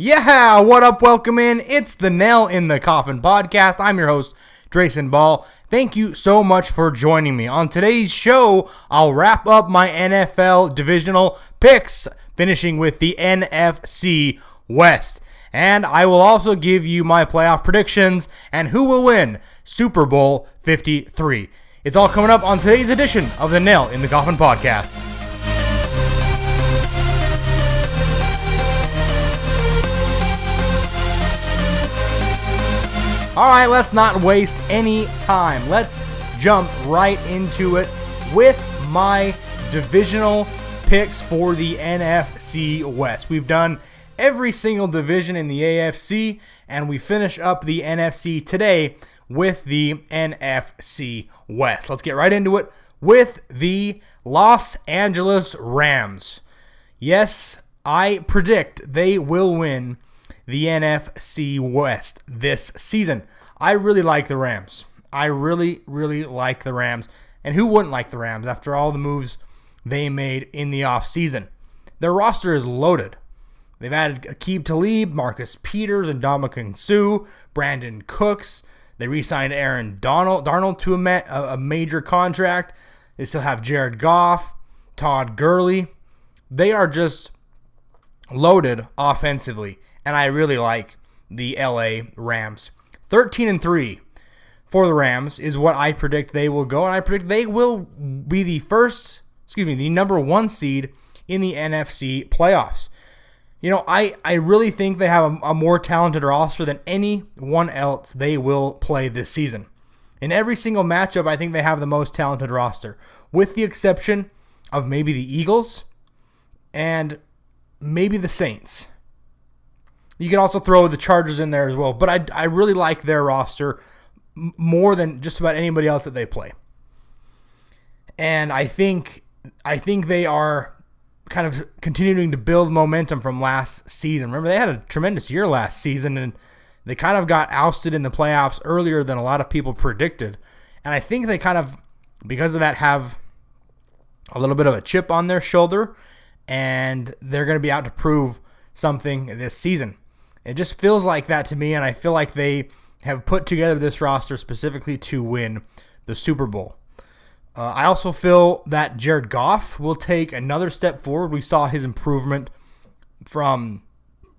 Yeah, what up? Welcome in. It's the Nail in the Coffin podcast. I'm your host, Drayson Ball. Thank you so much for joining me. On today's show, I'll wrap up my NFL divisional picks, finishing with the NFC West. And I will also give you my playoff predictions and who will win Super Bowl 53. It's all coming up on today's edition of the Nail in the Coffin podcast. All right, let's not waste any time. Let's jump right into it with my divisional picks for the NFC West. We've done every single division in the AFC, and we finish up the NFC today with the NFC West. Let's get right into it with the Los Angeles Rams. Yes, I predict they will win the NFC West this season. I really like the Rams. I really like the Rams. And who wouldn't like the Rams after all the moves they made in the offseason? Their roster is loaded. They've added Aqib Talib, Marcus Peters, and Ndamukong Suh, Brandon Cooks. They re-signed Aaron Darnold to a major contract. They still have Jared Goff, Todd Gurley. They are just loaded offensively. And I really like the LA Rams. 13-3 for the Rams is what I predict they will go. And I predict they will be the number one seed in the NFC playoffs. You know, I really think they have a more talented roster than anyone else they will play this season. In every single matchup, I think they have the most talented roster, with the exception of maybe the Eagles and maybe the Saints. You can also throw the Chargers in there as well, but I really like their roster more than just about anybody else that they play. And I think they are kind of continuing to build momentum from last season. Remember, they had a tremendous year last season, and they kind of got ousted in the playoffs earlier than a lot of people predicted. And I think they kind of, because of that, have a little bit of a chip on their shoulder, and they're going to be out to prove something this season. It just feels like that to me, and I feel like they have put together this roster specifically to win the Super Bowl. I also feel that Jared Goff will take another step forward. We saw his improvement from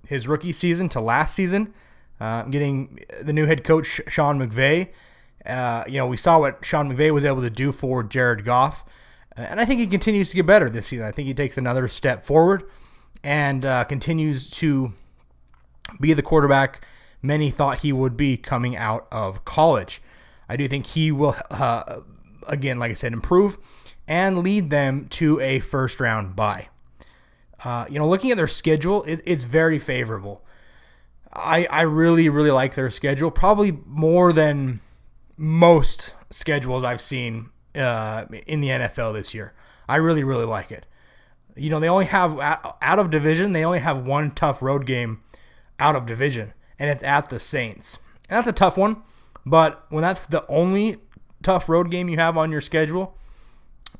his rookie season to last season, getting the new head coach, Sean McVay. We saw what Sean McVay was able to do for Jared Goff, and I think he continues to get better this season. I think he takes another step forward and continues to be the quarterback many thought he would be coming out of college. I do think he will, again, like I said, improve and lead them to a first-round bye. Looking at their schedule, it's very favorable. I really like their schedule, probably more than most schedules I've seen in the NFL this year. I really like it. They only have, out of division, they only have one tough road game out of division, and it's at the Saints. And that's a tough one, but when that's the only tough road game you have on your schedule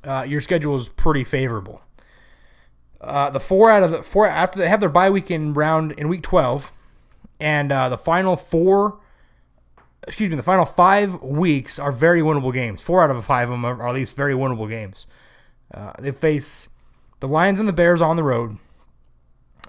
is pretty favorable. The four after they have their bye week in week 12, and the final 5 weeks are very winnable games. 4 out of the 5 of them are at least very winnable games. They face the Lions and the Bears on the road.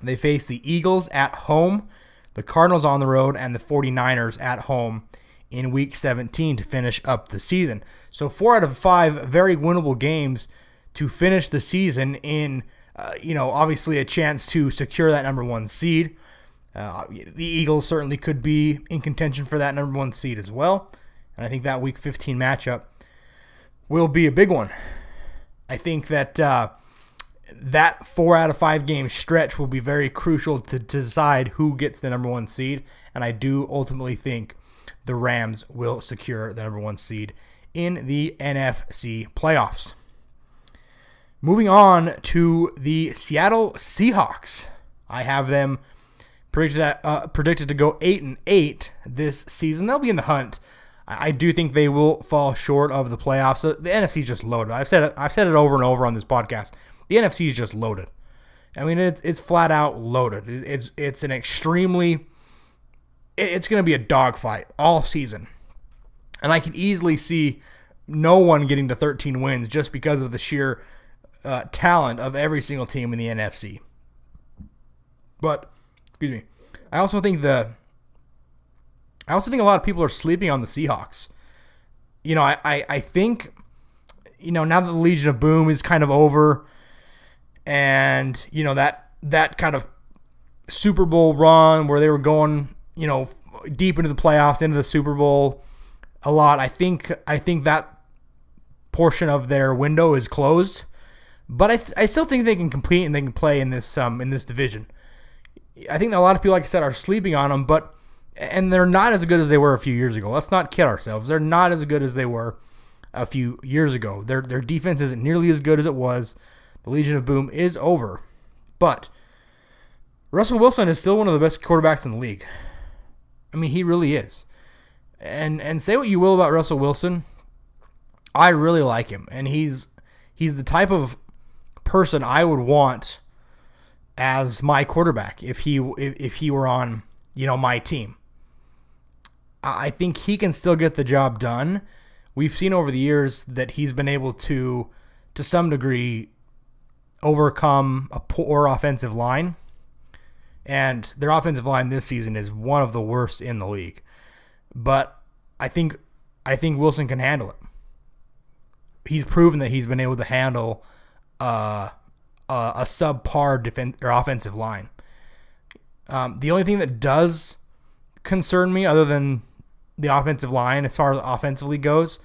They face the Eagles at home, the Cardinals on the road, and the 49ers at home in Week 17 to finish up the season. So 4 out of 5 very winnable games to finish the season in, obviously a chance to secure that number one seed. The Eagles certainly could be in contention for that number one seed as well. And I think that Week 15 matchup will be a big one. I think that that 4 out of 5 game stretch will be very crucial to decide who gets the number one seed. And I do ultimately think the Rams will secure the number one seed in the NFC playoffs. Moving on to the Seattle Seahawks. I have them predicted to go 8-8 this season. They'll be in the hunt. I do think they will fall short of the playoffs. The NFC is just loaded. I've said it over and over on this podcast. The NFC is just loaded. I mean, it's flat out loaded. It's an extremely, it's going to be a dogfight all season. And I can easily see no one getting to 13 wins just because of the sheer talent of every single team in the NFC. But, excuse me, I also think a lot of people are sleeping on the Seahawks. You know, I think, you know, now that the Legion of Boom is kind of over, and, you know, that kind of Super Bowl run where they were going, you know, deep into the playoffs, into the Super Bowl a lot, I think that portion of their window is closed. But I still think they can compete and they can play in this division. I think that a lot of people, like I said, are sleeping on them, and they're not as good as they were a few years ago. Let's not kid ourselves. They're not as good as they were a few years ago. Their defense isn't nearly as good as it was. The Legion of Boom is over. But Russell Wilson is still one of the best quarterbacks in the league. I mean, he really is. And say what you will about Russell Wilson, I really like him. And he's the type of person I would want as my quarterback if he were on, you know, my team. I think he can still get the job done. We've seen over the years that he's been able to some degree, overcome a poor offensive line. And their offensive line this season is one of the worst in the league. But I think Wilson can handle it. He's proven that he's been able to handle a subpar offensive line. The only thing that does concern me, other than the offensive line, as far as offensively goes,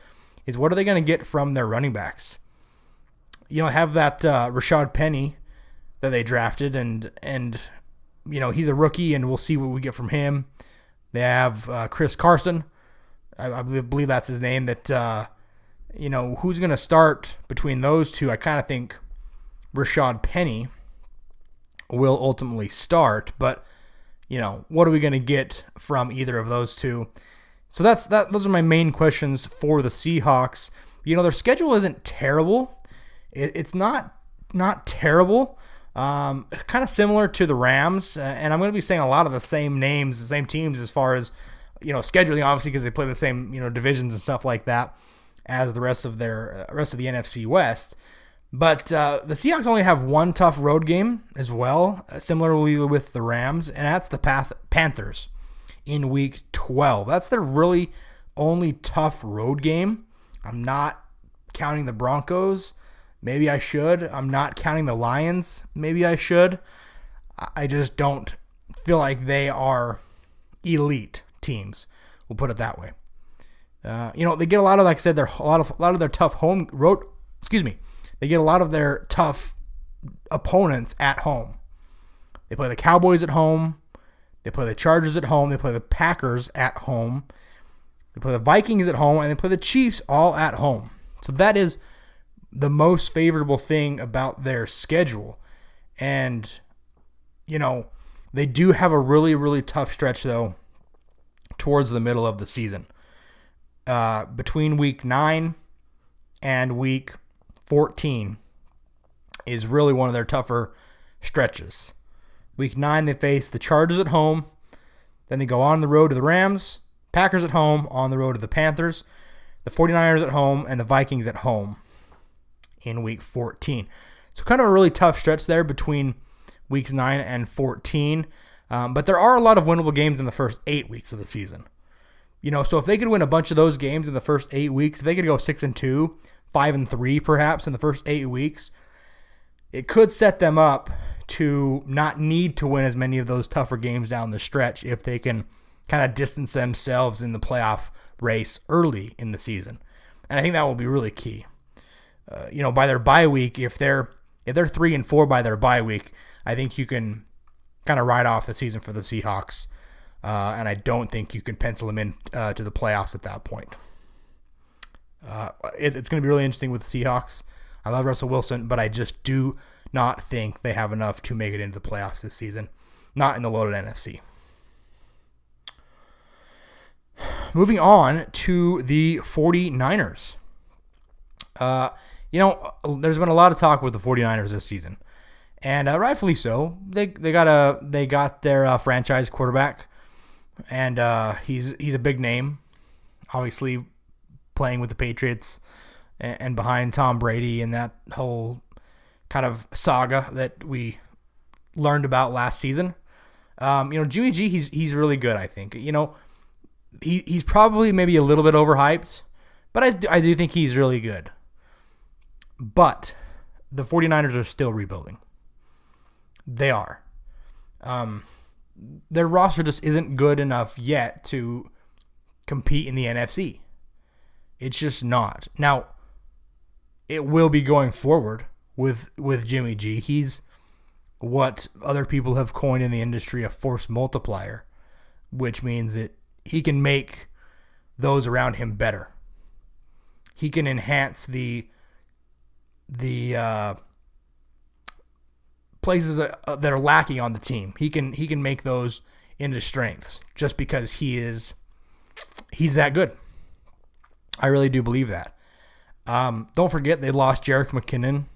is what are they going to get from their running backs? You know, have that Rashad Penny that they drafted, and you know, he's a rookie, and we'll see what we get from him. They have Chris Carson, I believe that's his name. That you know, who's going to start between those two? I kind of think Rashad Penny will ultimately start, but you know, what are we going to get from either of those two? So those are my main questions for the Seahawks. You know, their schedule isn't terrible. It's not terrible. It's kind of similar to the Rams, and I'm going to be saying a lot of the same names, the same teams as far as, you know, scheduling, obviously, because they play the same, you know, divisions and stuff like that as the rest of the NFC West. But the Seahawks only have one tough road game as well, similarly with the Rams, and that's the Panthers in Week 12. That's their really only tough road game. I'm not counting the Broncos. Maybe I should. I'm not counting the Lions. Maybe I should. I just don't feel like they are elite teams. We'll put it that way. You know, they get a lot of, like I said, a lot of their tough home road. Excuse me. They get a lot of their tough opponents at home. They play the Cowboys at home. They play the Chargers at home. They play the Packers at home. They play the Vikings at home, and they play the Chiefs all at home. So that is the most favorable thing about their schedule. And, you know, they do have a really, really tough stretch, though, towards the middle of the season. Between Week 9 and Week 14 is really one of their tougher stretches. Week 9, they face the Chargers at home. Then they go on the road to the Rams, Packers at home, on the road to the Panthers, the 49ers at home, and the Vikings at home in Week 14. So kind of a really tough stretch there between Weeks 9 and 14. But there are a lot of winnable games in the first 8 weeks of the season. You know, so if they could win a bunch of those games in the first 8 weeks, if they could go 6-2, 5-3 perhaps in the first 8 weeks, it could set them up to not need to win as many of those tougher games down the stretch if they can kind of distance themselves in the playoff race early in the season. And I think that will be really key. You know, by their bye week, if they're 3-4 by their bye week, I think you can kind of ride off the season for the Seahawks. And I don't think you can pencil them in to the playoffs at that point. It's going to be really interesting with the Seahawks. I love Russell Wilson, but I just do not think they have enough to make it into the playoffs this season. Not in the loaded NFC. Moving on to the 49ers. You know, there's been a lot of talk with the 49ers this season. and rightfully so. They got their franchise quarterback, and he's a big name, obviously playing with the Patriots and behind Tom Brady and that whole kind of saga that we learned about last season. Jimmy G, he's really good, I think. He's probably maybe a little bit overhyped, but I do think he's really good. But the 49ers are still rebuilding. They are. Their roster just isn't good enough yet to compete in the NFC. It's just not. Now, it will be going forward with Jimmy G. He's what other people have coined in the industry a force multiplier, which means that he can make those around him better. He can enhance the places that are lacking on the team. He can make those into strengths just because he's that good. I really do believe that. Don't forget they lost Jerick McKinnon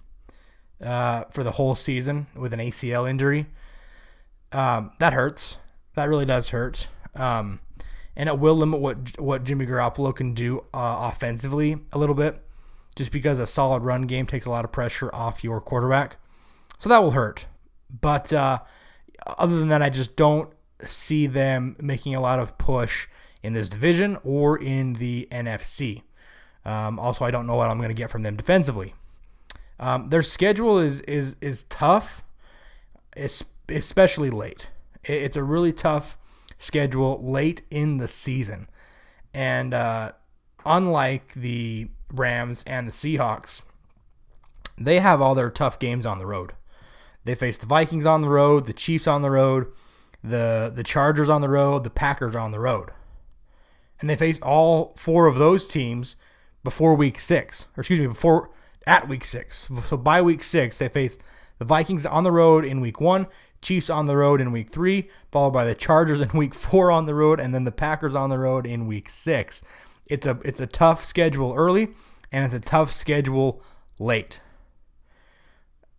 for the whole season with an ACL injury. That hurts. That really does hurt. And it will limit what Jimmy Garoppolo can do offensively a little bit, just because a solid run game takes a lot of pressure off your quarterback. So that will hurt. But other than that, I just don't see them making a lot of push in this division or in the NFC. Also, I don't know what I'm going to get from them defensively. Their schedule is tough, especially late. It's a really tough schedule late in the season. And unlike the Rams and the Seahawks, they have all their tough games on the road. They face the Vikings on the road, the Chiefs on the road, the Chargers on the road, the Packers on the road. And they face all four of those teams before week 6. At week 6. So by week 6, they face the Vikings on the road in week 1, Chiefs on the road in week 3, followed by the Chargers in week 4 on the road, and then the Packers on the road in week 6. It's a tough schedule early, and it's a tough schedule late.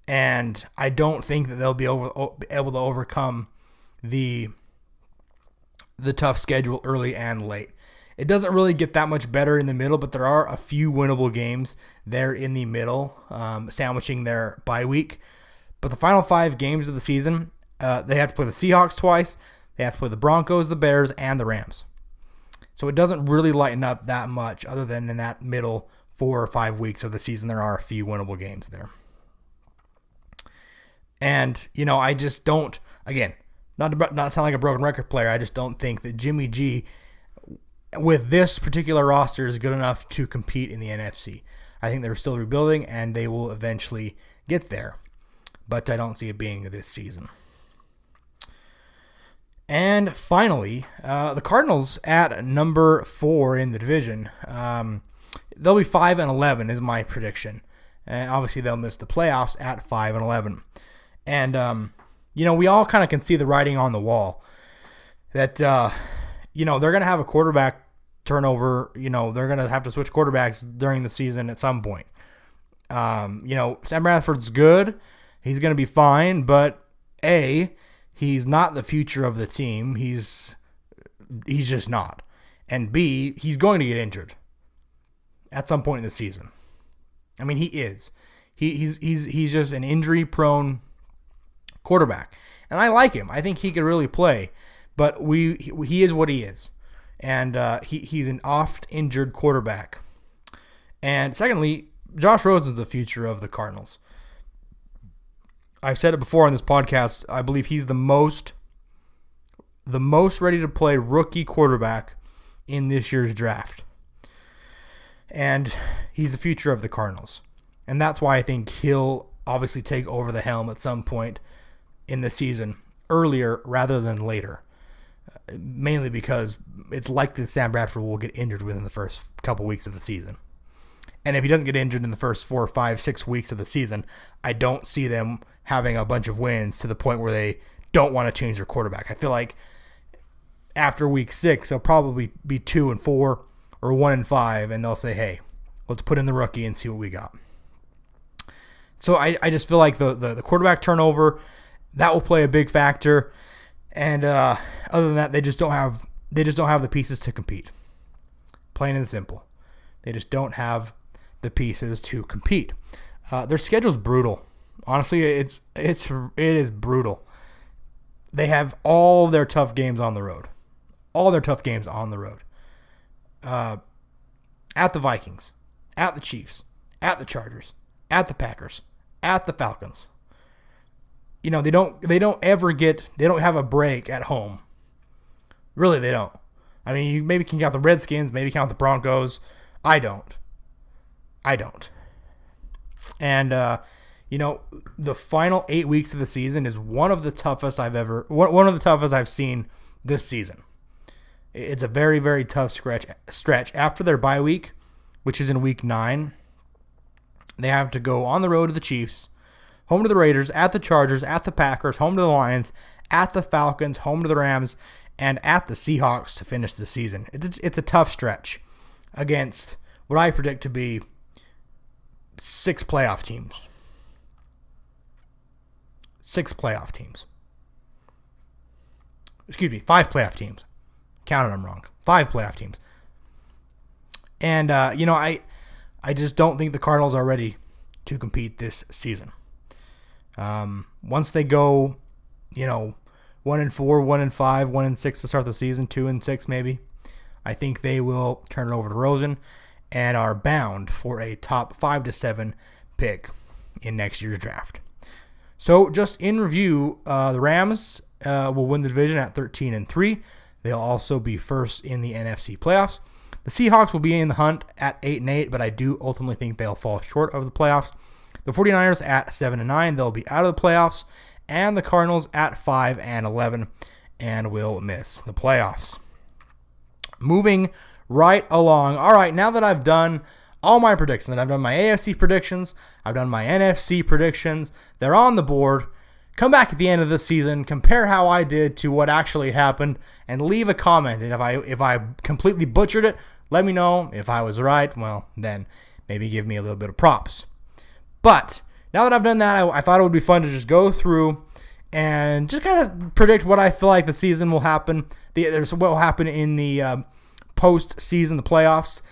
And I don't think that they'll be able to overcome the tough schedule early and late. It doesn't really get that much better in the middle, but there are a few winnable games there in the middle, sandwiching their bye week. But the final 5 games of the season, they have to play the Seahawks twice, they have to play the Broncos, the Bears, and the Rams. So it doesn't really lighten up that much, other than in that middle 4 or 5 weeks of the season, there are a few winnable games there. And, I just don't, again, not to sound like a broken record player, I just don't think that Jimmy G, with this particular roster, is good enough to compete in the NFC. I think they're still rebuilding, and they will eventually get there. But I don't see it being this season. And finally, the Cardinals at number 4 in the division. They'll be 5-11 is my prediction. And obviously they'll miss the playoffs at 5-11. And, we all kind of can see the writing on the wall that, they're going to have a quarterback turnover. They're going to have to switch quarterbacks during the season at some point. Sam Bradford's good. He's going to be fine, but he's not the future of the team. He's just not. And B, he's going to get injured at some point in the season. I mean, he is. He's just an injury-prone quarterback. And I like him. I think he could really play. But he is what he is. And he's an oft-injured quarterback. And secondly, Josh Rosen's the future of the Cardinals. I've said it before on this podcast. I believe he's the most ready to play rookie quarterback in this year's draft. And he's the future of the Cardinals. And that's why I think he'll obviously take over the helm at some point in the season, earlier rather than later. Mainly because it's likely that Sam Bradford will get injured within the first couple weeks of the season. And if he doesn't get injured in the first 4, 5, 6 weeks of the season, I don't see them having a bunch of wins to the point where they don't want to change their quarterback. I feel like after week 6, they'll probably be 2-4 or 1-5, and they'll say, hey, let's put in the rookie and see what we got. So I just feel like the quarterback turnover, that will play a big factor. And other than that, they just don't have the pieces to compete. Plain and simple. They just don't have the pieces to compete. Their schedule's brutal. Honestly, it is brutal. They have all their tough games on the road. At the Vikings, at the Chiefs, at the Chargers, at the Packers, at the Falcons. They don't have a break at home. Really, they don't. I mean, you maybe can count the Redskins, maybe count the Broncos. I don't. And the final 8 weeks of the season is one of the toughest I've seen this season. It's a very, very tough stretch. After their bye week, which is in week 9, they have to go on the road to the Chiefs, home to the Raiders, at the Chargers, at the Packers, home to the Lions, at the Falcons, home to the Rams, and at the Seahawks to finish the season. It's a tough stretch against what I predict to be 6 playoff teams. 6 playoff teams. Excuse me, 5 playoff teams. Counted them wrong. 5 playoff teams. And, I just don't think the Cardinals are ready to compete this season. Once they go, 1-4, 1-5, 1-6 to start the season, 2-6 maybe, I think they will turn it over to Rosen and are bound for a top 5 to 7 pick in next year's draft. So just in review, the Rams will win the division at 13-3. They'll also be first in the NFC playoffs. The Seahawks will be in the hunt at 8-8, but I do ultimately think they'll fall short of the playoffs. The 49ers at 7-9, they'll be out of the playoffs. And the Cardinals at 5-11 and will miss the playoffs. Moving right along. All right, now that I've done all my predictions, I've done my AFC predictions, I've done my NFC predictions, they're on the board. Come back at the end of this season, compare how I did to what actually happened, and leave a comment. And if I completely butchered it, let me know. If I was right, well, then maybe give me a little bit of props. But now that I've done that, I thought it would be fun to just go through and just kind of predict what I feel like the season will happen. What will happen in the post-season, the playoffs.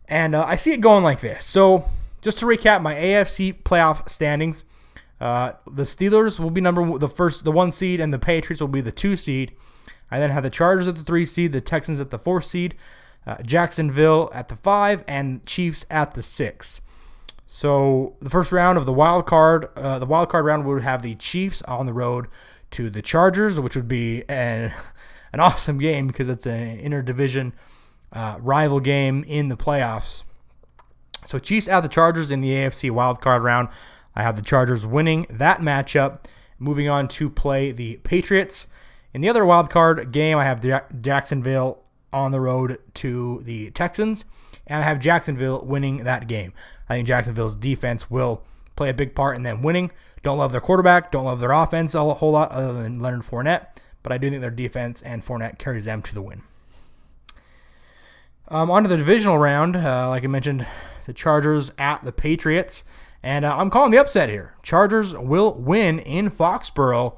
And I see it going like this. So just to recap my AFC playoff standings, the Steelers will be the 1 seed, and the Patriots will be the 2 seed. I then have the Chargers at the 3 seed, the Texans at the 4 seed, Jacksonville at the 5, and Chiefs at the 6. So the first round of the wild card round would have the Chiefs on the road to the Chargers, which would be an awesome game because it's an interdivision rival game in the playoffs. So Chiefs at the Chargers in the AFC wild card round. I have the Chargers winning that matchup, moving on to play the Patriots. In the other wild card game, I have Jacksonville on the road to the Texans, and I have Jacksonville winning that game. I think Jacksonville's defense will play a big part in them winning. Don't love their quarterback, don't love their offense a whole lot other than Leonard Fournette, but I do think their defense and Fournette carries them to the win. On to the divisional round, like I mentioned, the Chargers at the Patriots. And I'm calling the upset here. Chargers will win in Foxborough,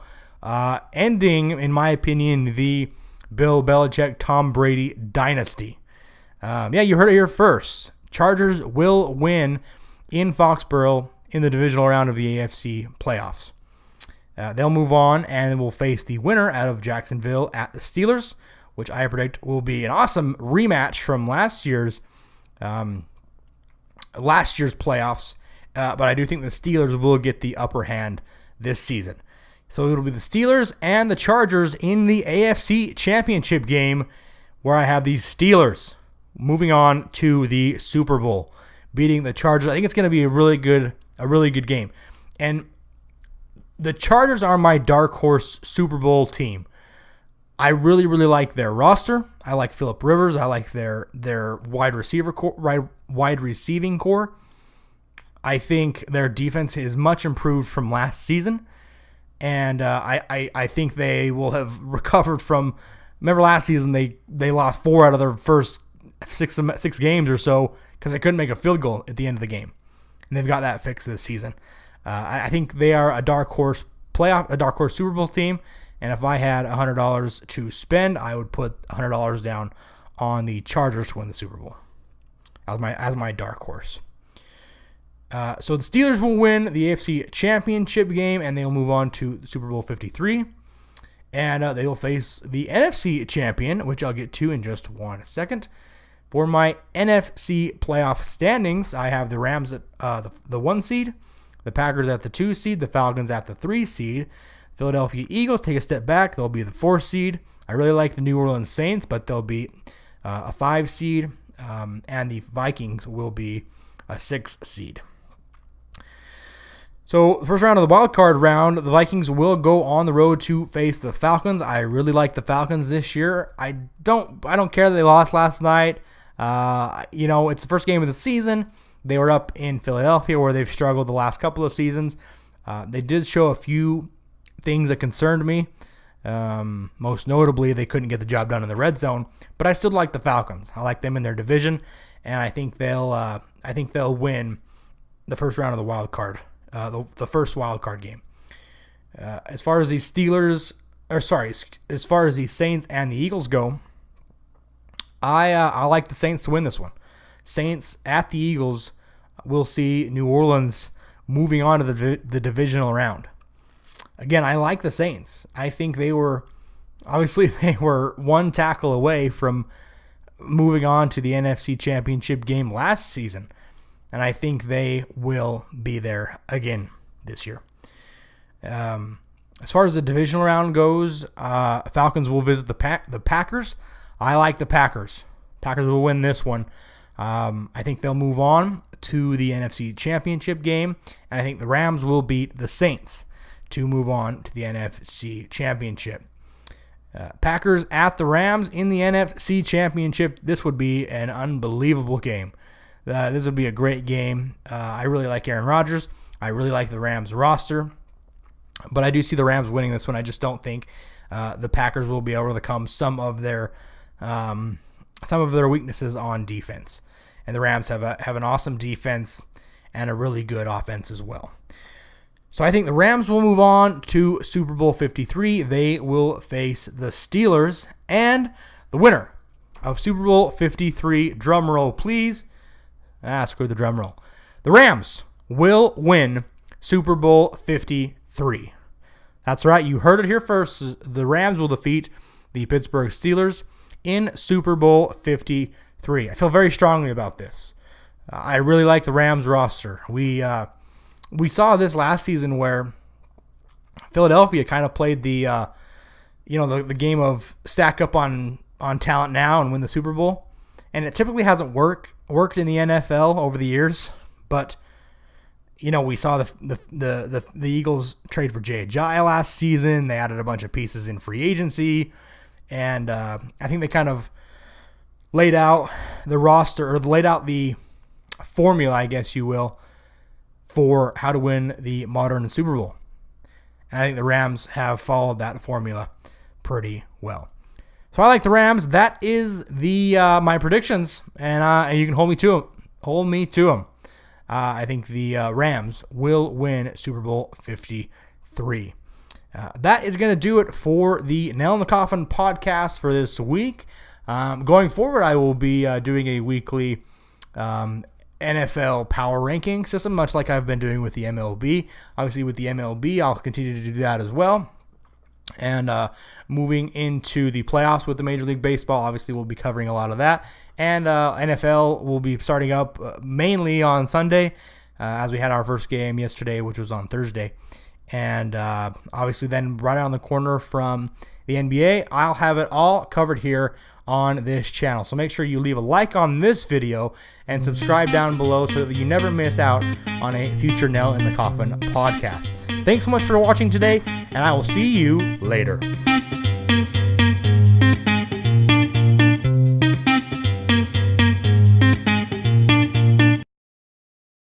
ending, in my opinion, the Bill Belichick, Tom Brady dynasty. You heard it here first. Chargers will win in Foxborough in the divisional round of the AFC playoffs. They'll move on and will face the winner out of Jacksonville at the Steelers, which I predict will be an awesome rematch from last year's playoffs. But I do think the Steelers will get the upper hand this season. So it'll be the Steelers and the Chargers in the AFC Championship game, where I have the Steelers moving on to the Super Bowl, beating the Chargers. I think it's going to be a really good game. And the Chargers are my dark horse Super Bowl team. I really, really like their roster. I like Phillip Rivers. I like their wide receiving core. I think their defense is much improved from last season, and I think they will have recovered from. Remember last season they lost 4 out of their first six games or so because they couldn't make a field goal at the end of the game, and they've got that fixed this season. I think they are a dark horse Super Bowl team. And if I had $100 to spend, I would put $100 down on the Chargers to win the Super Bowl as my dark horse. So the Steelers will win the AFC Championship game, and they'll move on to Super Bowl 53. And they will face the NFC champion, which I'll get to in just 1 second. For my NFC playoff standings, I have the Rams at the 1 seed, the Packers at the 2 seed, the Falcons at the 3 seed. Philadelphia Eagles take a step back. They'll be the 4 seed. I really like the New Orleans Saints, but they'll be a 5 seed. And the Vikings will be a 6 seed. So the first round of the wild card round, the Vikings will go on the road to face the Falcons. I really like the Falcons this year. I don't care that they lost last night. It's the first game of the season. They were up in Philadelphia where they've struggled the last couple of seasons. They did show a few things that concerned me. Most notably, they couldn't get the job done in the red zone. But I still like the Falcons. I like them in their division, and I think they'll win the first round of the wild card, the first wild card game. As far as the Saints and the Eagles go, I like the Saints to win this one. Saints at the Eagles. We'll see New Orleans moving on to the divisional round. Again, I like the Saints. I think they were one tackle away from moving on to the NFC Championship game last season. And I think they will be there again this year. As far as the divisional round goes, Falcons will visit the Packers. I like the Packers. Packers will win this one. I think they'll move on to the NFC Championship game. And I think the Rams will beat the Saints to move on to the NFC Championship. Packers at the Rams in the NFC Championship. This would be an unbelievable game. This would be a great game. I really like Aaron Rodgers. I really like the Rams roster. But I do see the Rams winning this one. I just don't think the Packers will be able to overcome some of their weaknesses on defense. And the Rams have an awesome defense and a really good offense as well. So I think the Rams will move on to Super Bowl 53. They will face the Steelers. And the winner of Super Bowl 53, drum roll please. Screw the drum roll. The Rams will win Super Bowl 53. That's right, you heard it here first. The Rams will defeat the Pittsburgh Steelers in Super Bowl 53. I feel very strongly about this. I really like the Rams roster. We saw this last season where Philadelphia kind of played the game of stack up on talent now and win the Super Bowl, and it typically hasn't worked in the NFL over the years. But we saw the Eagles trade for Jay last season. They added a bunch of pieces in free agency, and I think they kind of laid out the roster, or laid out the formula, I guess you will, for how to win the modern Super Bowl. And I think the Rams have followed that formula pretty well. So I like the Rams. That is my predictions, and you can hold me to them. I think the Rams will win Super Bowl 53. That is going to do it for the Nail in the Coffin podcast for this week. Going forward, I will be doing a weekly NFL power ranking system, much like I've been doing with the MLB. Obviously, with the MLB, I'll continue to do that as well. And moving into the playoffs with the Major League Baseball, obviously we'll be covering a lot of that. And NFL will be starting up mainly on Sunday, as we had our first game yesterday, which was on Thursday. And obviously then right on the corner from the NBA, I'll have it all covered here on this channel. So make sure you leave a like on this video and subscribe down below so that you never miss out on a future Nail in the Coffin podcast. Thanks so much for watching today, and I will see you later.